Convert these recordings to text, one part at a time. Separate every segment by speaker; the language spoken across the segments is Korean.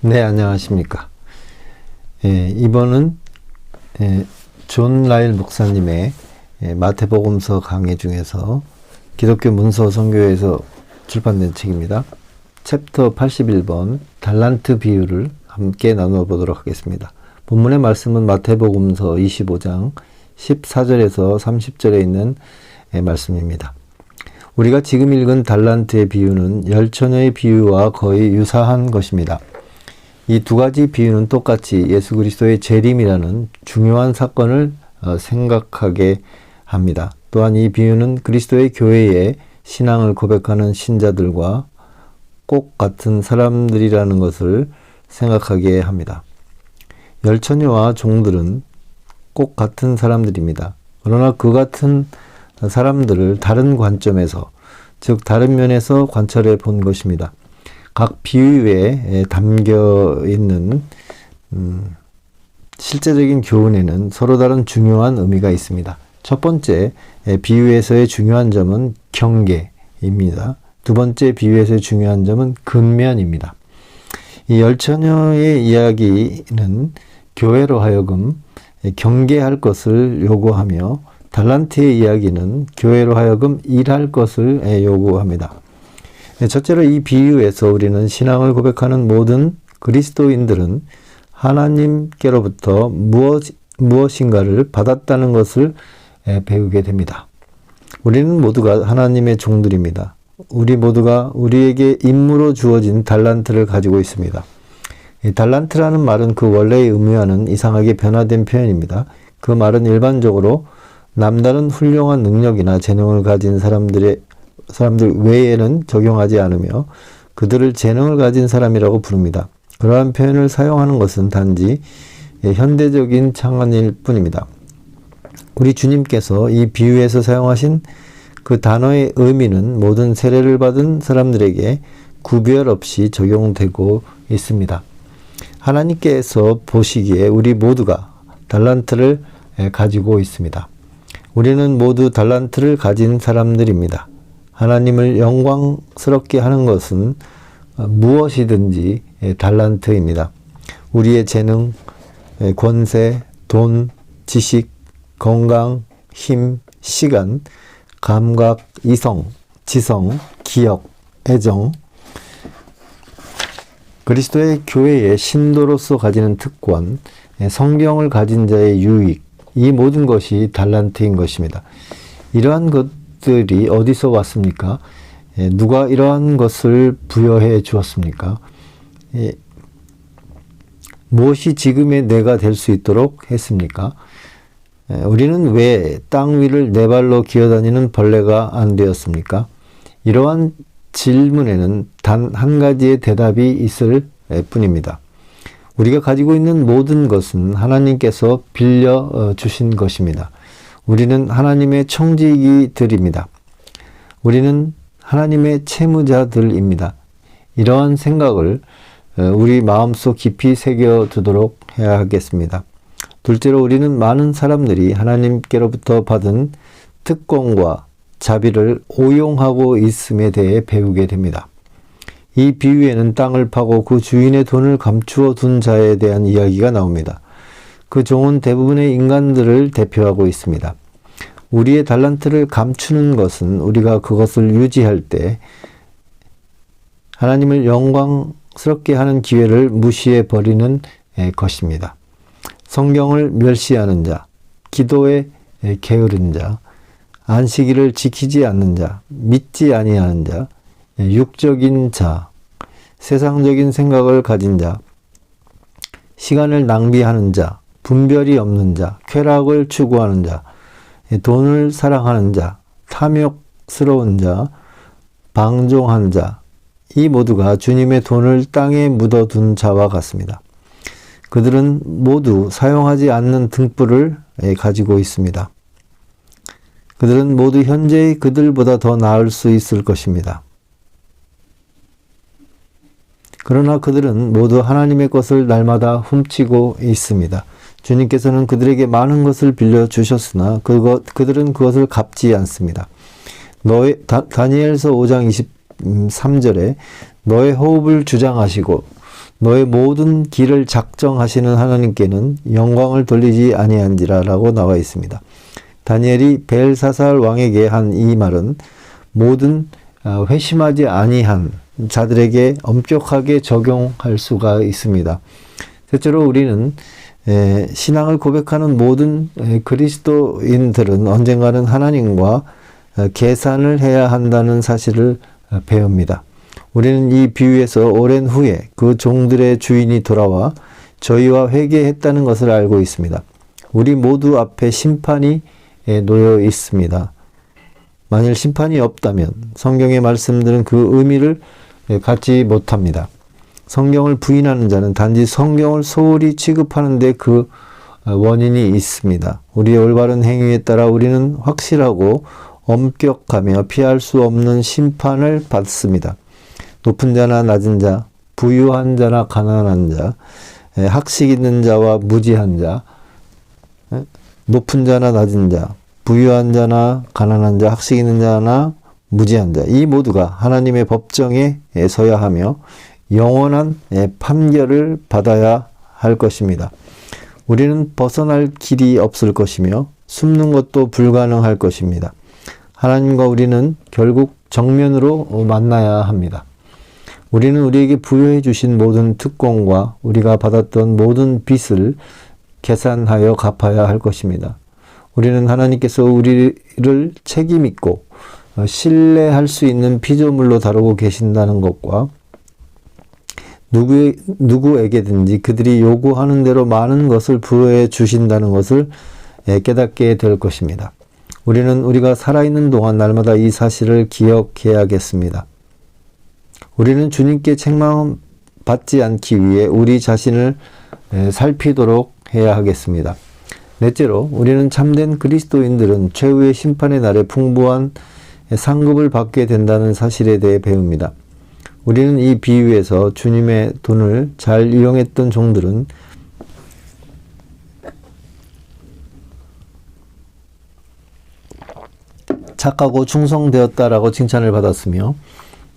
Speaker 1: 네, 안녕하십니까. 이번은 존 라일 목사님의 마태복음서 강의 중에서 기독교 문서 선교회에서 출판된 책입니다. 챕터 81번 달란트 비유를 함께 나눠보도록 하겠습니다. 본문의 말씀은 마태복음서 25장 14절에서 30절에 있는 말씀입니다. 우리가 지금 읽은 달란트의 비유는 열처녀의 비유와 거의 유사한 것입니다. 이 두 가지 비유는 똑같이 예수 그리스도의 재림이라는 중요한 사건을 생각하게 합니다. 또한 이 비유는 그리스도의 교회에 신앙을 고백하는 신자들과 꼭 같은 사람들이라는 것을 생각하게 합니다. 열처녀와 종들은 꼭 같은 사람들입니다. 그러나 그 같은 사람들을 다른 관점에서, 즉 다른 면에서 관찰해 본 것입니다. 각 비유에 담겨 있는 실제적인 교훈에는 서로 다른 중요한 의미가 있습니다. 첫 번째 비유에서의 중요한 점은 경계입니다. 두 번째 비유에서의 중요한 점은 근면입니다. 이 열처녀의 이야기는 교회로 하여금 경계할 것을 요구하며 달란트의 이야기는 교회로 하여금 일할 것을 요구합니다. 첫째로 이 비유에서 우리는 신앙을 고백하는 모든 그리스도인들은 하나님께로부터 무엇인가를 받았다는 것을 배우게 됩니다. 우리는 모두가 하나님의 종들입니다. 우리 모두가 우리에게 임무로 주어진 달란트를 가지고 있습니다. 달란트라는 말은 그 원래의 의미와는 이상하게 변화된 표현입니다. 그 말은 일반적으로 남다른 훌륭한 능력이나 재능을 가진 사람들 외에는 적용하지 않으며 그들을 재능을 가진 사람이라고 부릅니다. 그러한 표현을 사용하는 것은 단지 현대적인 창안일 뿐입니다. 우리 주님께서 이 비유에서 사용하신 그 단어의 의미는 모든 세례를 받은 사람들에게 구별 없이 적용되고 있습니다. 하나님께서 보시기에 우리 모두가 달란트를 가지고 있습니다. 우리는 모두 달란트를 가진 사람들입니다. 하나님을 영광스럽게 하는 것은 무엇이든지 달란트입니다. 우리의 재능, 권세, 돈, 지식, 건강, 힘, 시간, 감각, 이성, 지성, 기억, 애정, 그리스도의 교회의 신도로서 가지는 특권, 성경을 가진 자의 유익, 이 모든 것이 달란트인 것입니다. 이러한 것들이 어디서 왔습니까? 누가 이러한 것을 부여해 주었습니까? 무엇이 지금의 내가 될 수 있도록 했습니까? 우리는 왜 땅 위를 네 발로 기어다니는 벌레가 안 되었습니까? 이러한 질문에는 단 한 가지의 대답이 있을 뿐입니다. 우리가 가지고 있는 모든 것은 하나님께서 빌려 주신 것입니다. 우리는 하나님의 청지기들입니다. 우리는 하나님의 채무자들입니다. 이러한 생각을 우리 마음속 깊이 새겨두도록 해야 하겠습니다. 둘째로 우리는 많은 사람들이 하나님께로부터 받은 특권과 자비를 오용하고 있음에 대해 배우게 됩니다. 이 비유에는 땅을 파고 그 주인의 돈을 감추어 둔 자에 대한 이야기가 나옵니다. 그 종은 대부분의 인간들을 대표하고 있습니다. 우리의 달란트를 감추는 것은 우리가 그것을 유지할 때 하나님을 영광스럽게 하는 기회를 무시해 버리는 것입니다. 성경을 멸시하는 자, 기도에 게으른 자, 안식일을 지키지 않는 자, 믿지 아니하는 자, 육적인 자, 세상적인 생각을 가진 자, 시간을 낭비하는 자, 분별이 없는 자, 쾌락을 추구하는 자, 돈을 사랑하는 자, 탐욕스러운 자, 방종한 자, 이 모두가 주님의 돈을 땅에 묻어둔 자와 같습니다. 그들은 모두 사용하지 않는 등불을 가지고 있습니다. 그들은 모두 현재의 그들보다 더 나을 수 있을 것입니다. 그러나 그들은 모두 하나님의 것을 날마다 훔치고 있습니다. 주님께서는 그들에게 많은 것을 빌려주셨으나 그들은 그것을 갚지 않습니다. 다니엘서 5장 23절에 너의 호흡을 주장하시고 너의 모든 길을 작정하시는 하나님께는 영광을 돌리지 아니한지라라고 나와 있습니다. 다니엘이 벨사살 왕에게 한 이 말은 모든 회심하지 아니한 자들에게 엄격하게 적용할 수가 있습니다. 셋째로 우리는 신앙을 고백하는 모든 그리스도인들은 언젠가는 하나님과 계산을 해야 한다는 사실을 배웁니다. 우리는 이 비유에서 오랜 후에 그 종들의 주인이 돌아와 저희와 회개했다는 것을 알고 있습니다. 우리 모두 앞에 심판이 놓여 있습니다. 만일 심판이 없다면 성경의 말씀들은 그 의미를 갖지 못합니다. 성경을 부인하는 자는 단지 성경을 소홀히 취급하는 데 그 원인이 있습니다. 우리의 올바른 행위에 따라 우리는 확실하고 엄격하며 피할 수 없는 심판을 받습니다. 높은 자나 낮은 자, 부유한 자나 가난한 자, 학식 있는 자와 무지한 자, 높은 자나 낮은 자, 부유한 자나 가난한 자, 학식 있는 자나 무지한 자, 이 모두가 하나님의 법정에 서야 하며 영원한 판결을 받아야 할 것입니다. 우리는 벗어날 길이 없을 것이며 숨는 것도 불가능할 것입니다. 하나님과 우리는 결국 정면으로 만나야 합니다. 우리는 우리에게 부여해 주신 모든 특권과 우리가 받았던 모든 빚을 계산하여 갚아야 할 것입니다. 우리는 하나님께서 우리를 책임있고 신뢰할 수 있는 피조물로 다루고 계신다는 것과 누구에게든지 그들이 요구하는 대로 많은 것을 부여해 주신다는 것을 깨닫게 될 것입니다. 우리는 우리가 살아있는 동안 날마다 이 사실을 기억해야겠습니다. 우리는 주님께 책망받지 않기 위해 우리 자신을 살피도록 해야 하겠습니다. 넷째로 우리는 참된 그리스도인들은 최후의 심판의 날에 풍부한 상급을 받게 된다는 사실에 대해 배웁니다. 우리는 이 비유에서 주님의 돈을 잘 이용했던 종들은 착하고 충성되었다라고 칭찬을 받았으며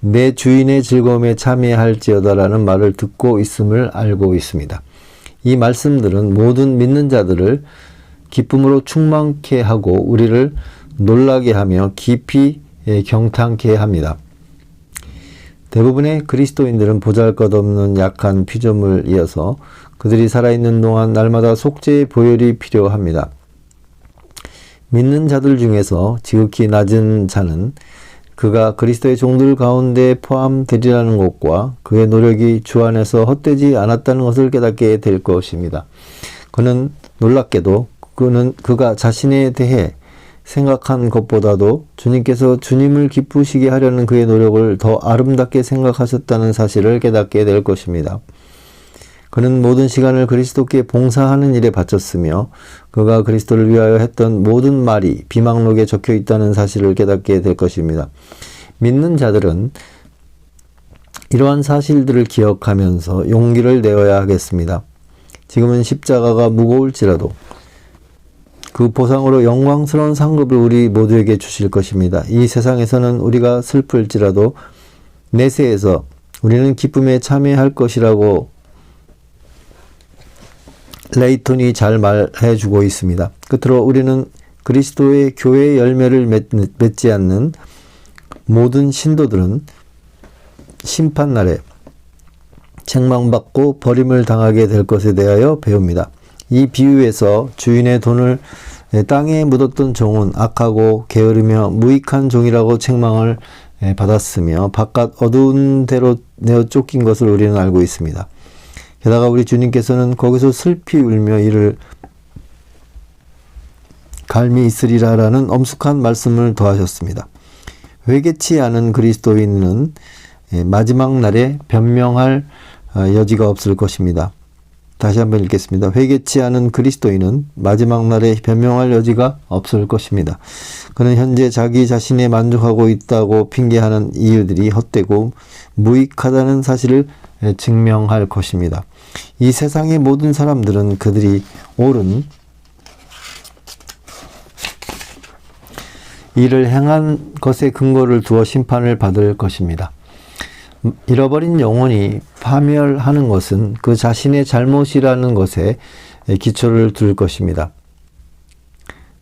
Speaker 1: 내 주인의 즐거움에 참여할지어다라는 말을 듣고 있음을 알고 있습니다. 이 말씀들은 모든 믿는 자들을 기쁨으로 충만케 하고 우리를 놀라게 하며 깊이 경탄케 합니다. 대부분의 그리스도인들은 보잘것없는 약한 피조물이어서 그들이 살아있는 동안 날마다 속죄의 보혈이 필요합니다. 믿는 자들 중에서 지극히 낮은 자는 그가 그리스도의 종들 가운데 포함되리라는 것과 그의 노력이 주 안에서 헛되지 않았다는 것을 깨닫게 될 것입니다. 그는 놀랍게도 그가 자신에 대해 생각한 것보다도 주님께서 주님을 기쁘시게 하려는 그의 노력을 더 아름답게 생각하셨다는 사실을 깨닫게 될 것입니다. 그는 모든 시간을 그리스도께 봉사하는 일에 바쳤으며 그가 그리스도를 위하여 했던 모든 말이 비망록에 적혀 있다는 사실을 깨닫게 될 것입니다. 믿는 자들은 이러한 사실들을 기억하면서 용기를 내어야 하겠습니다. 지금은 십자가가 무거울지라도 그 보상으로 영광스러운 상급을 우리 모두에게 주실 것입니다. 이 세상에서는 우리가 슬플지라도 내세에서 우리는 기쁨에 참여할 것이라고 레이톤이 잘 말해주고 있습니다. 끝으로 우리는 그리스도의 교회의 열매를 맺지 않는 모든 신도들은 심판날에 책망받고 버림을 당하게 될 것에 대하여 배웁니다. 이 비유에서 주인의 돈을 땅에 묻었던 종은 악하고 게으르며 무익한 종이라고 책망을 받았으며 바깥 어두운 데로 내어 쫓긴 것을 우리는 알고 있습니다. 게다가 우리 주님께서는 거기서 슬피 울며 이를 갈미 있으리라라는 엄숙한 말씀을 더하셨습니다. 회개치 않은 그리스도인은 마지막 날에 변명할 여지가 없을 것입니다. 다시 한번 읽겠습니다. 회개치 않은 그리스도인은 마지막 날에 변명할 여지가 없을 것입니다. 그는 현재 자기 자신에 만족하고 있다고 핑계하는 이유들이 헛되고 무익하다는 사실을 증명할 것입니다. 이 세상의 모든 사람들은 그들이 옳은 일을 행한 것에 근거를 두어 심판을 받을 것입니다. 잃어버린 영혼이 파멸하는 것은 그 자신의 잘못이라는 것에 기초를 둘 것입니다.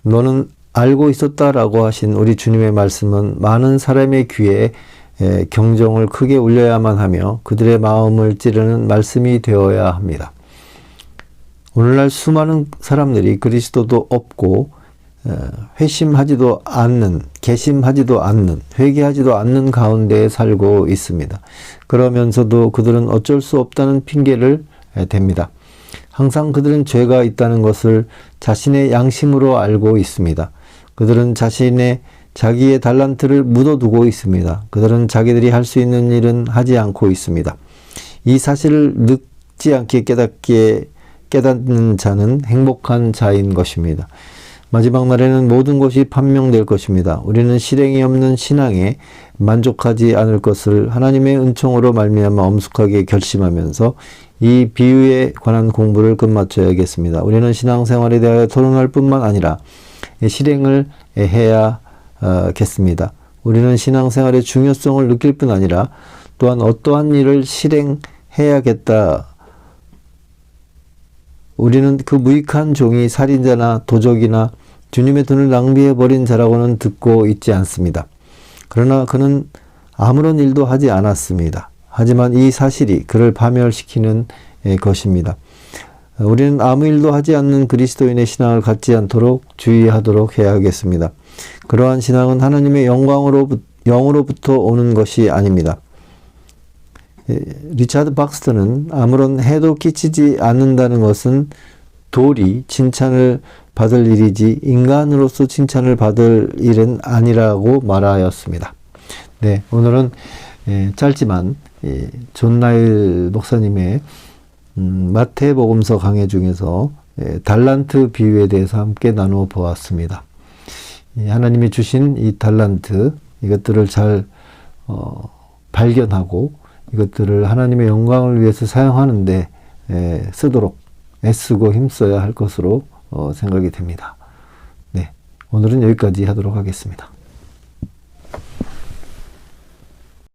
Speaker 1: 너는 알고 있었다라고 하신 우리 주님의 말씀은 많은 사람의 귀에 경종을 크게 울려야만 하며 그들의 마음을 찌르는 말씀이 되어야 합니다. 오늘날 수많은 사람들이 그리스도도 없고 회심하지도 않는, 개심하지도 않는, 회개하지도 않는 가운데 살고 있습니다. 그러면서도 그들은 어쩔 수 없다는 핑계를 댑니다. 항상 그들은 죄가 있다는 것을 자신의 양심으로 알고 있습니다. 그들은 자기의 달란트를 묻어두고 있습니다. 그들은 자기들이 할 수 있는 일은 하지 않고 있습니다. 이 사실을 늦지 않게 깨닫는 자는 행복한 자인 것입니다. 마지막 날에는 모든 것이 판명될 것입니다. 우리는 실행이 없는 신앙에 만족하지 않을 것을 하나님의 은총으로 말미암아 엄숙하게 결심하면서 이 비유에 관한 공부를 끝마쳐야겠습니다. 우리는 신앙생활에 대하여 토론할 뿐만 아니라 실행을 해야겠습니다. 우리는 신앙생활의 중요성을 느낄 뿐 아니라 또한 어떠한 일을 실행해야겠다. 우리는 그 무익한 종이 살인자나 도적이나 주님의 돈을 낭비해버린 자라고는 듣고 있지 않습니다. 그러나 그는 아무런 일도 하지 않았습니다. 하지만 이 사실이 그를 파멸시키는 것입니다. 우리는 아무 일도 하지 않는 그리스도인의 신앙을 갖지 않도록 주의하도록 해야 하겠습니다. 그러한 신앙은 하나님의 영으로부터 오는 것이 아닙니다. 리차드 박스터는 아무런 해도 끼치지 않는다는 것은 돌이 칭찬을 받을 일이지 인간으로서 칭찬을 받을 일은 아니라고 말하였습니다. 네, 오늘은 짧지만 존 나일 목사님의 마태복음서 강해 중에서 달란트 비유에 대해서 함께 나누어 보았습니다. 하나님이 주신 이 달란트, 이것들을 잘 발견하고 이것들을 하나님의 영광을 위해서 사용하는데 쓰도록 애쓰고 힘써야 할 것으로 생각이 됩니다. 네, 오늘은 여기까지 하도록 하겠습니다.